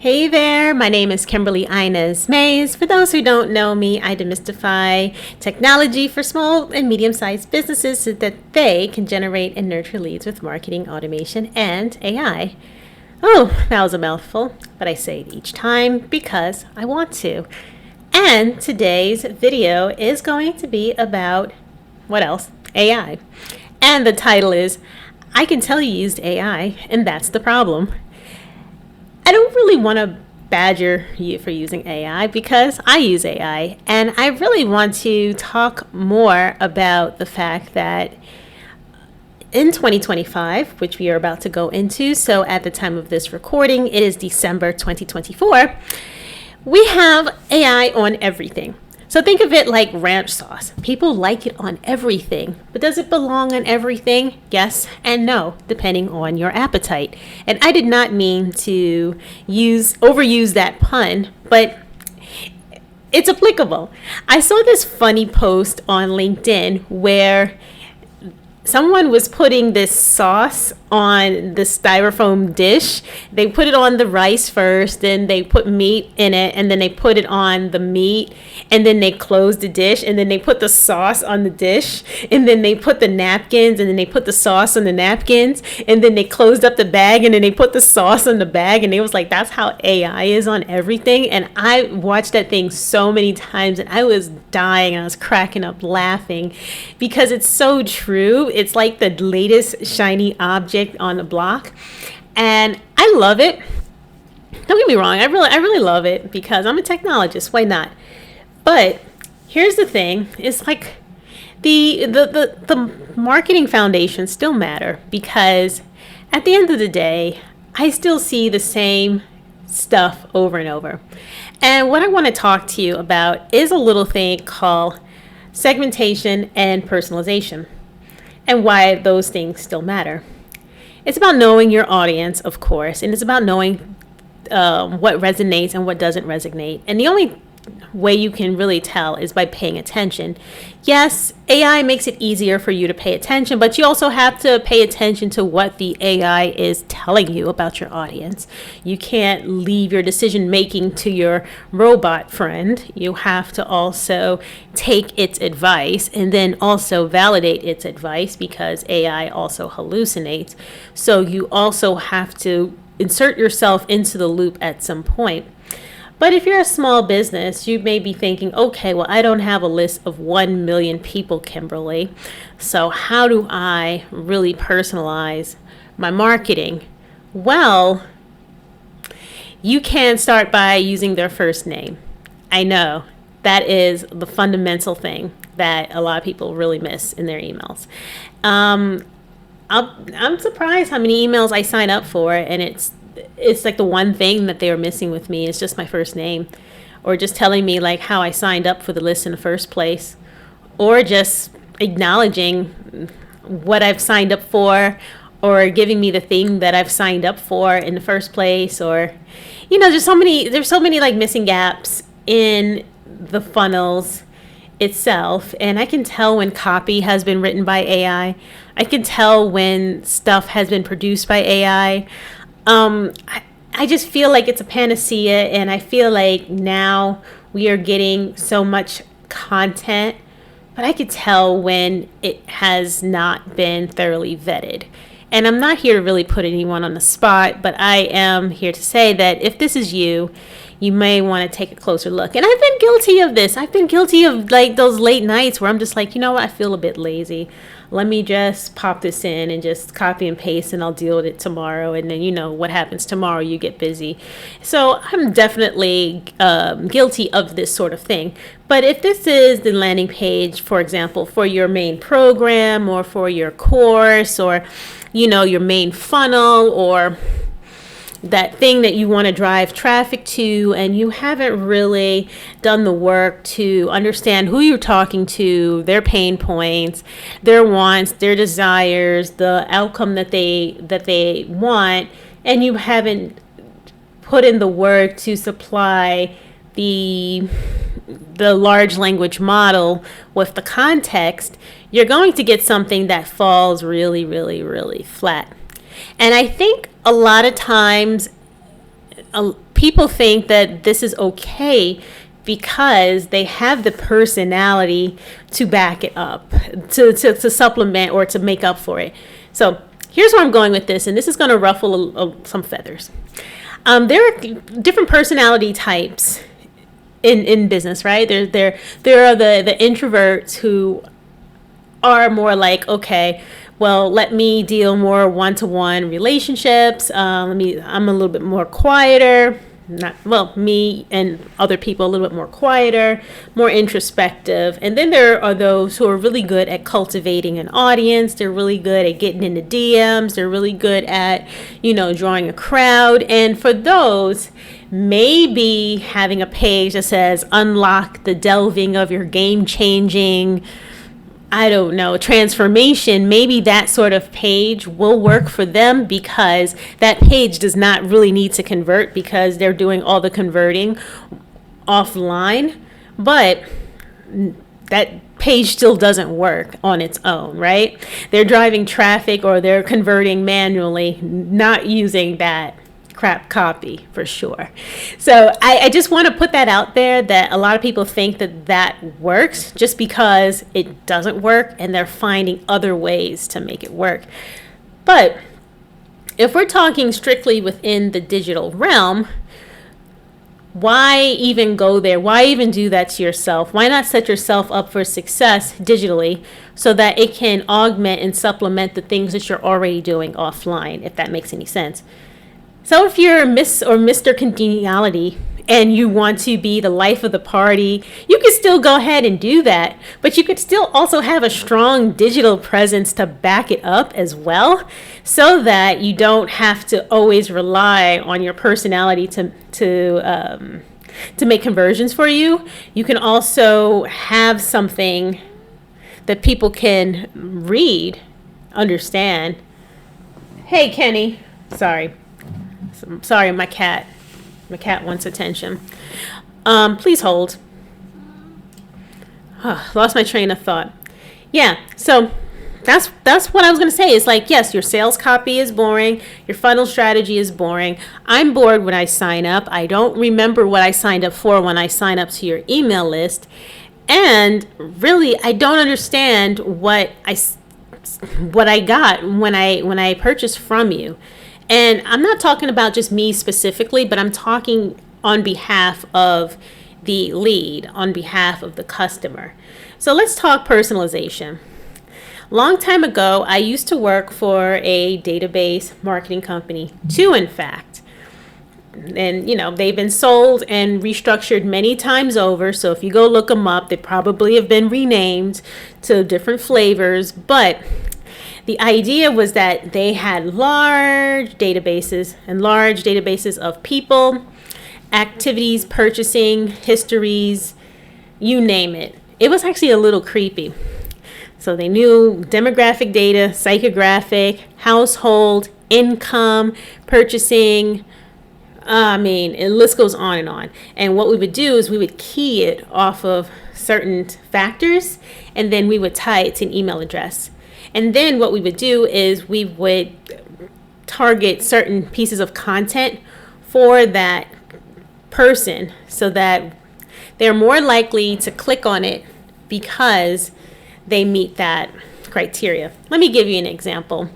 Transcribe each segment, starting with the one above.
Hey there, my name is Kimberly Inez Mays. For those who don't know me, I demystify technology for small and medium-sized businesses so that they can generate and nurture leads with marketing, automation, and AI. Oh, that was a mouthful, but I say it each time because I want to. And today's video is going to be about, what else? AI. And the title is, I can tell you used AI, and that's the problem. I don't really want to badger you for using AI because I use AI, and I really want to talk more about the fact that in 2025, which we are about to go into, so at the time of this recording, it is December 2024, we have AI on everything. So think of it like ranch sauce. People like it on everything, but does it belong on everything? Yes and no, depending on your appetite. And I did not mean to overuse that pun, but it's applicable. I saw this funny post on LinkedIn where someone was putting this sauce on the styrofoam dish. They put it on the rice first, then they put meat in it, and then they put it on the meat, and then they closed the dish, and then they put the sauce on the dish, and then they put the napkins, and then they put the sauce on the napkins, and then they closed up the bag, and then they put the sauce on the bag, and it was like, that's how AI is on everything. And I watched that thing so many times, and I was dying, and I was cracking up laughing because it's so true. It's like the latest shiny object on the block, and I love it. Don't get me wrong, I really love it because I'm a technologist. Why not? But here's the thing: it's like the marketing foundations still matter, because at the end of the day, I still see the same stuff over and over. And what I want to talk to you about is a little thing called segmentation and personalization, and why those things still matter. It's about knowing your audience, of course, and it's about knowing what resonates and what doesn't resonate. And the only way you can really tell is by paying attention. Yes, AI makes it easier for you to pay attention, but you also have to pay attention to what the AI is telling you about your audience. You can't leave your decision making to your robot friend. You have to also take its advice and then also validate its advice, because AI also hallucinates. So you also have to insert yourself into the loop at some point. But if you're a small business, you may be thinking, okay, well, I don't have a list of 1 million people, Kimberly. So how do I really personalize my marketing? Well, you can start by using their first name. I know that is the fundamental thing that a lot of people really miss in their emails. I'm surprised how many emails I sign up for, and it's like the one thing that they are missing with me is just my first name, or just telling me like how I signed up for the list in the first place, or just acknowledging what I've signed up for, or giving me the thing that I've signed up for in the first place. Or, there's so many like missing gaps in the funnels itself. And I can tell when copy has been written by AI. I can tell when stuff has been produced by AI. I just feel like it's a panacea, and I feel like now we are getting so much content, but I could tell when it has not been thoroughly vetted. And I'm not here to really put anyone on the spot, but I am here to say that if this is you, you may want to take a closer look. And I've been guilty of this. I've been guilty of like those late nights where I'm just like, you know what, I feel a bit lazy. Let me just pop this in and just copy and paste, and I'll deal with it tomorrow. And then what happens tomorrow, you get busy. So I'm definitely guilty of this sort of thing. But if this is the landing page, for example, for your main program, or for your course, or your main funnel, or that thing that you want to drive traffic to, and you haven't really done the work to understand who you're talking to, their pain points, their wants, their desires, the outcome that they want, and you haven't put in the work to supply the large language model with the context, you're going to get something that falls really, really, really flat. And I think a lot of times people think that this is okay because they have the personality to back it up, to supplement or to make up for it. So here's where I'm going with this, and this is going to ruffle some feathers. There are different personality types in business, right? There are the introverts who are more like, okay, well, let me deal more one-to-one relationships. I'm a little bit more quieter. Me and other people a little bit more quieter, more introspective. And then there are those who are really good at cultivating an audience. They're really good at getting into DMs. They're really good at, drawing a crowd. And for those, maybe having a page that says unlock the delving of your game-changing, transformation, maybe that sort of page will work for them, because that page does not really need to convert because they're doing all the converting offline. But that page still doesn't work on its own, right? They're driving traffic or they're converting manually, not using that crap copy for sure. So I just want to put that out there, that a lot of people think that works just because it doesn't work, and they're finding other ways to make it work. But if we're talking strictly within the digital realm, why even go there? Why even do that to yourself? Why not set yourself up for success digitally so that it can augment and supplement the things that you're already doing offline, if that makes any sense? So if you're Miss or Mr. Congeniality and you want to be the life of the party, you can still go ahead and do that. But you could still also have a strong digital presence to back it up as well, so that you don't have to always rely on your personality to make conversions for you. You can also have something that people can read, understand. Hey, Kenny. Sorry, my cat wants attention. Please hold. Lost my train of thought. Yeah, so that's what I was going to say. Is like, yes, your sales copy is boring. Your funnel strategy is boring. I'm bored when I sign up. I don't remember what I signed up for when I sign up to your email list. And really, I don't understand what I got when I purchased from you. And I'm not talking about just me specifically, but I'm talking on behalf of the lead, on behalf of the customer. So let's talk personalization. Long time ago, I used to work for a database marketing company, two in fact. And, they've been sold and restructured many times over. So if you go look them up, they probably have been renamed to different flavors. But the idea was that they had large databases of people, activities, purchasing, histories, you name it. It was actually a little creepy. So they knew demographic data, psychographic, household, income, purchasing. The list goes on and on. And what we would do is we would key it off of certain factors, and then we would tie it to an email address. And then what we would do is we would target certain pieces of content for that person so that they're more likely to click on it because they meet that criteria. Let me give you an example.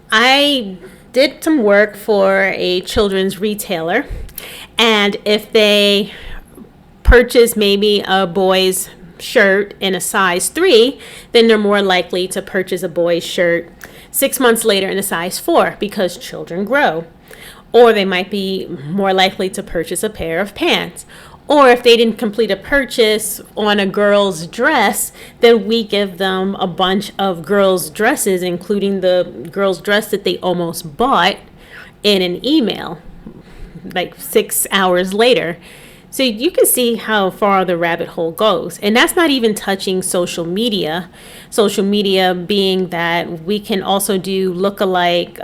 I did some work for a children's retailer, and if they purchase maybe a boy's shirt in a size 3, then they're more likely to purchase a boy's shirt 6 months later in a size 4 because children grow. Or they might be more likely to purchase a pair of pants. Or if they didn't complete a purchase on a girl's dress, then we give them a bunch of girls' dresses, including the girl's dress that they almost bought, in an email like 6 hours later. So you can see how far the rabbit hole goes. And that's not even touching social media. Social media being that we can also do lookalike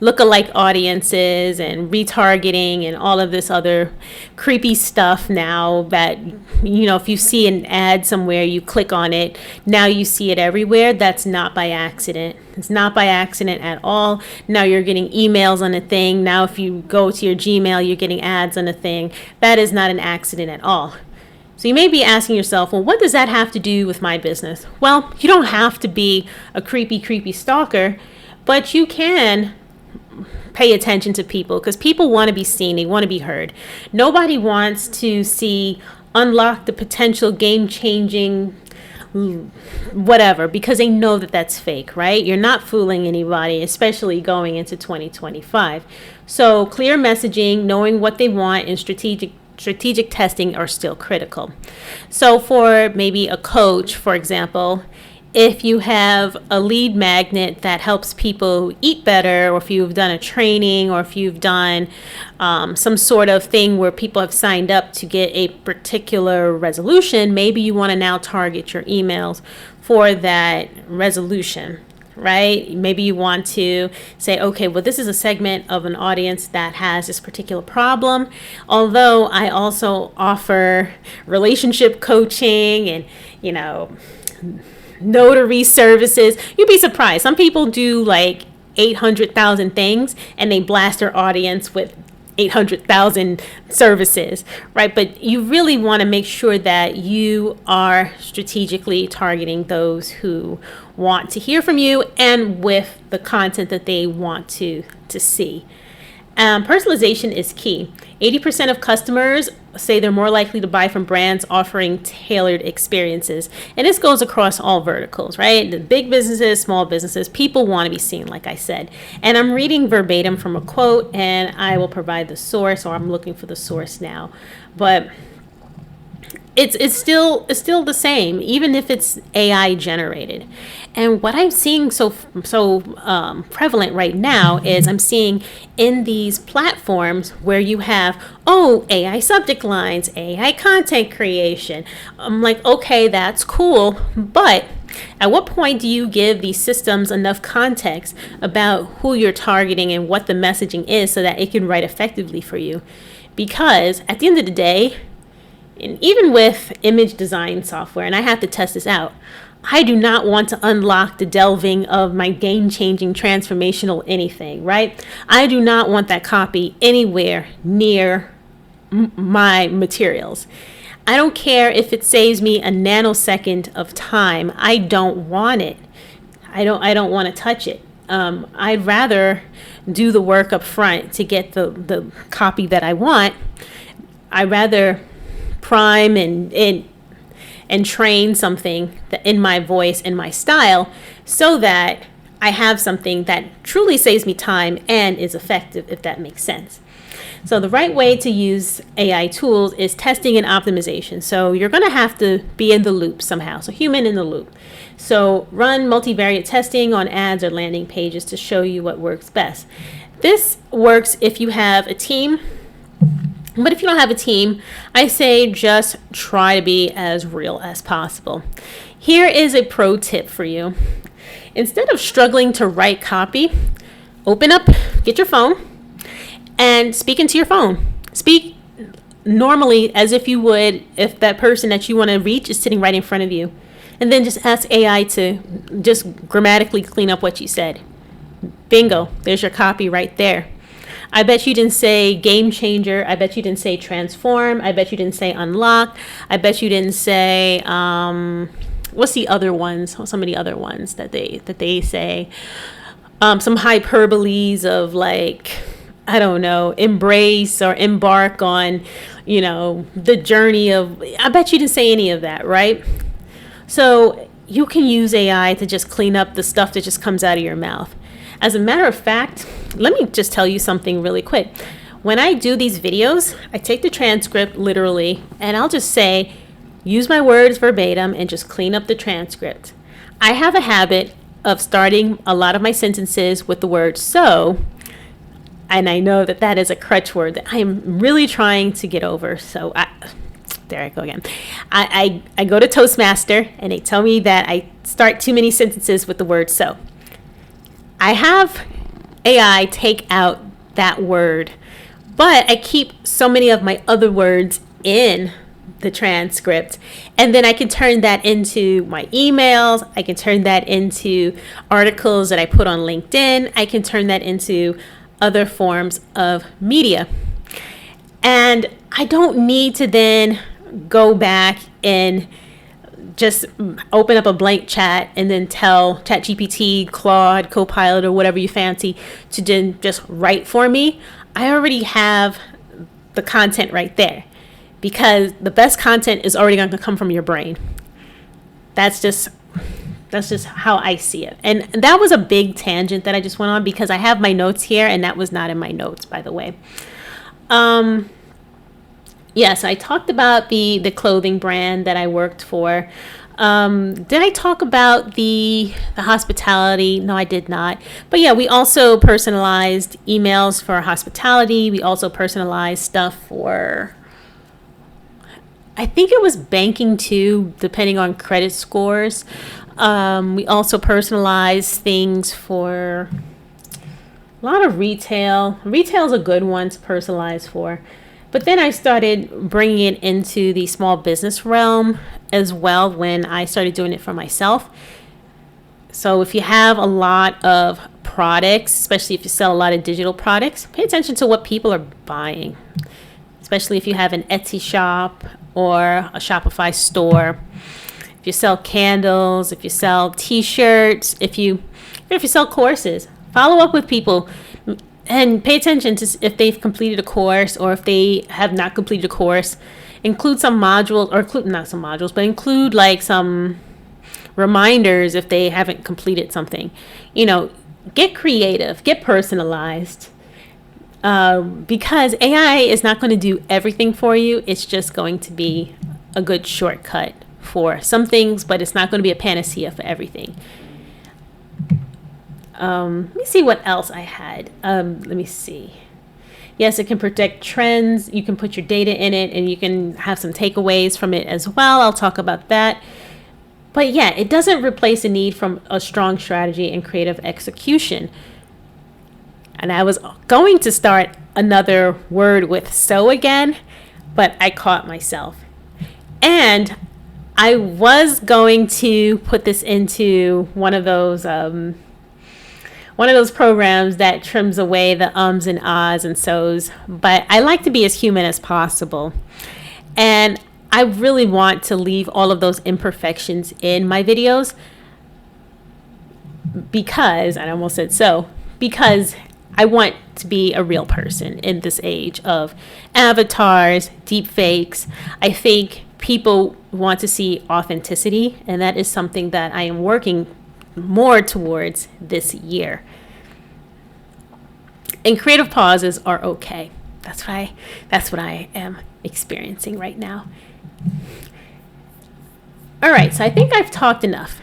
lookalike audiences and retargeting and all of this other creepy stuff now that, if you see an ad somewhere, you click on it, now you see it everywhere. That's not by accident. It's not by accident at all. Now you're getting emails on a thing. Now if you go to your Gmail, you're getting ads on a thing. That is not an accident at all. So you may be asking yourself, well, what does that have to do with my business? Well, you don't have to be a creepy stalker, but you can pay attention to people because people want to be seen. They want to be heard. Nobody wants to see unlock the potential game-changing whatever because they know that that's fake, right? You're not fooling anybody, especially going into 2025. So clear messaging, knowing what they want, and strategic testing are still critical. So for maybe a coach, for example, if you have a lead magnet that helps people eat better, or if you've done a training, or if you've done some sort of thing where people have signed up to get a particular resolution, maybe you want to now target your emails for that resolution, right? Maybe you want to say, okay, well, this is a segment of an audience that has this particular problem. Although I also offer relationship coaching and, notary services. You'd be surprised. Some people do like 800,000 things and they blast their audience with 800,000 services, right? But you really want to make sure that you are strategically targeting those who want to hear from you and with the content that they want to see. Personalization is key. 80% of customers say they're more likely to buy from brands offering tailored experiences. And this goes across all verticals, right? The big businesses, small businesses, people want to be seen, like I said. And I'm reading verbatim from a quote, and I will provide the source, or I'm looking for the source now. But it's still the same, even if it's AI generated. And what I'm seeing so prevalent right now is I'm seeing in these platforms where you have, AI subject lines, AI content creation. I'm like, okay, that's cool. But at what point do you give these systems enough context about who you're targeting and what the messaging is so that it can write effectively for you? Because at the end of the day, and even with image design software, and I have to test this out, I do not want to unlock the delving of my game-changing transformational anything, right? I do not want that copy anywhere near my materials. I don't care if it saves me a nanosecond of time. I don't want it. I don't want to touch it. I'd rather do the work up front to get the copy that I want. I'd rather prime and train something that in my voice and my style so that I have something that truly saves me time and is effective, if that makes sense. So the right way to use AI tools is testing and optimization. So you're going to have to be in the loop somehow. So human in the loop. So run multivariate testing on ads or landing pages to show you what works best. This works if you have a team. But if you don't have a team, I say just try to be as real as possible. Here is a pro tip for you. Instead of struggling to write copy, open up, get your phone, and speak into your phone. Speak normally as if you would if that person that you want to reach is sitting right in front of you. And then just ask AI to just grammatically clean up what you said. Bingo, there's your copy right there. I bet you didn't say game changer. I bet you didn't say transform. I bet you didn't say unlock. I bet you didn't say, what's the other ones? Some of the other ones that they say. Some hyperboles of like, I don't know, embrace or embark on, the journey of, I bet you didn't say any of that, right? So you can use AI to just clean up the stuff that just comes out of your mouth. As a matter of fact, let me just tell you something really quick. When I do these videos, I take the transcript literally, and I'll just say, use my words verbatim and just clean up the transcript. I have a habit of starting a lot of my sentences with the word so, and I know that that is a crutch word that I am really trying to get over. So there I go again. I go to Toastmaster, and they tell me that I start too many sentences with the word so. I have AI take out that word. But I keep so many of my other words in the transcript. And then I can turn that into my emails. I can turn that into articles that I put on LinkedIn. I can turn that into other forms of media. And I don't need to then go back and just open up a blank chat and then tell ChatGPT, Claude, Copilot, or whatever you fancy to then just write for me. I already have the content right there, because the best content is already going to come from your brain. That's just how I see it. And that was a big tangent that I just went on, because I have my notes here, and that was not in my notes, by the way. Yes, I talked about the clothing brand that I worked for. Did I talk about the hospitality? No, I did not. But yeah, we also personalized emails for hospitality. We also personalized stuff for, I think it was banking too, depending on credit scores. We also personalized things for a lot of retail. Retail is a good one to personalize for. But then I started bringing it into the small business realm as well when I started doing it for myself. So if you have a lot of products, especially if you sell a lot of digital products, pay attention to what people are buying, especially if you have an Etsy shop or a Shopify store. If you sell candles, if you sell t-shirts, if you sell courses, follow up with people. And pay attention to if they've completed a course, or if they have not completed a course. Include some modules, or include like some reminders if they haven't completed something. Get creative, get personalized. Because AI is not going to do everything for you. It's just going to be a good shortcut for some things, but it's not going to be a panacea for everything. Let me see what else I had. Let me see. Yes, it can predict trends. You can put your data in it, and you can have some takeaways from it as well. I'll talk about that. But yeah, it doesn't replace the need from a strong strategy and creative execution. And I was going to start another word with so again, but I caught myself. And I was going to put this into one of those programs that trims away the ums and ahs and so's, but I like to be as human as possible. And I really want to leave all of those imperfections in my videos because I want to be a real person in this age of avatars, deep fakes. I think people want to see authenticity, and that is something that I am working more towards this year. And creative pauses are okay. That's what I am experiencing right now. All right, so I think I've talked enough.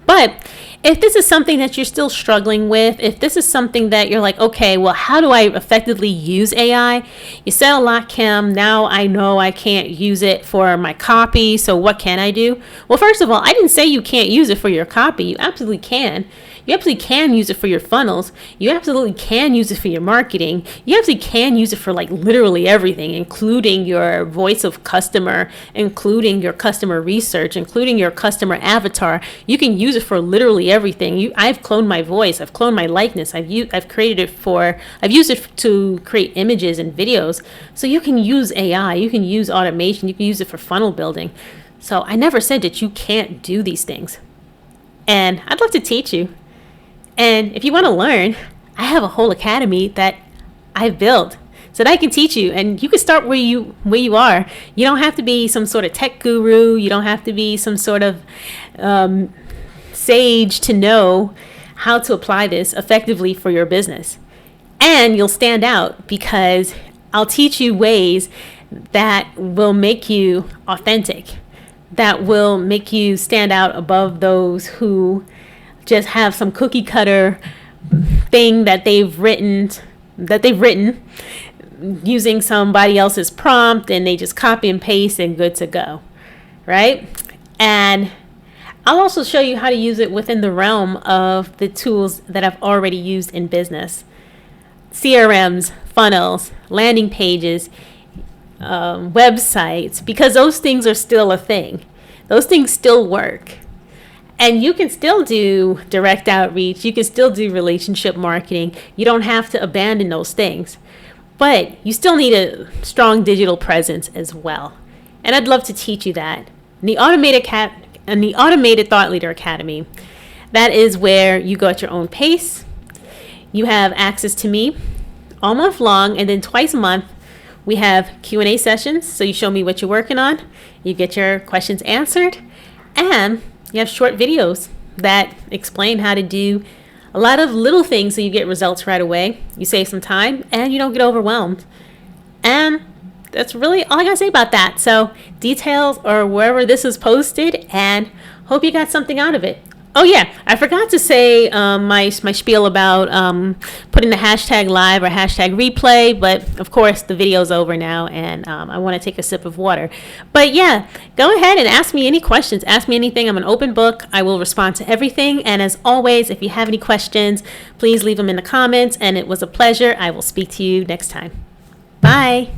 But if this is something that you're still struggling with, if this is something that you're like, okay, well, how do I effectively use AI? You said a lot, Kim. Now I know I can't use it for my copy. So what can I do? Well, first of all, I didn't say you can't use it for your copy. You absolutely can. You absolutely can use it for your funnels. You absolutely can use it for your marketing. You absolutely can use it for like literally everything, including your voice of customer, including your customer research, including your customer avatar. You can use it for literally everything. I've cloned my voice. I've cloned my likeness. I've used it to create images and videos. So you can use AI. You can use automation. You can use it for funnel building. So I never said that you can't do these things. And I'd love to teach you. And if you want to learn, I have a whole academy that I've built so that I can teach you. And you can start where you are. You don't have to be some sort of tech guru. You don't have to be some sort of sage to know how to apply this effectively for your business. And you'll stand out because I'll teach you ways that will make you authentic, that will make you stand out above those who just have some cookie cutter thing that they've written using somebody else's prompt, and they just copy and paste and good to go, right? And I'll also show you how to use it within the realm of the tools that I've already used in business. CRMs, funnels, landing pages, websites, because those things are still a thing. Those things still work. And you can still do direct outreach. You can still do relationship marketing. You don't have to abandon those things. But you still need a strong digital presence as well. And I'd love to teach you that. In the Automated Thought Leader Academy, that is where you go at your own pace. You have access to me all month long, and then twice a month we have Q&A sessions. So you show me what you're working on, you get your questions answered, and you have short videos that explain how to do a lot of little things so you get results right away. You save some time and you don't get overwhelmed. And that's really all I gotta say about that. So details are wherever this is posted, and hope you got something out of it. Oh yeah, I forgot to say my spiel about putting the hashtag live or hashtag replay, but of course the video's over now, and I want to take a sip of water. But yeah, go ahead and ask me any questions. Ask me anything. I'm an open book. I will respond to everything. And as always, if you have any questions, please leave them in the comments. And it was a pleasure. I will speak to you next time. Bye.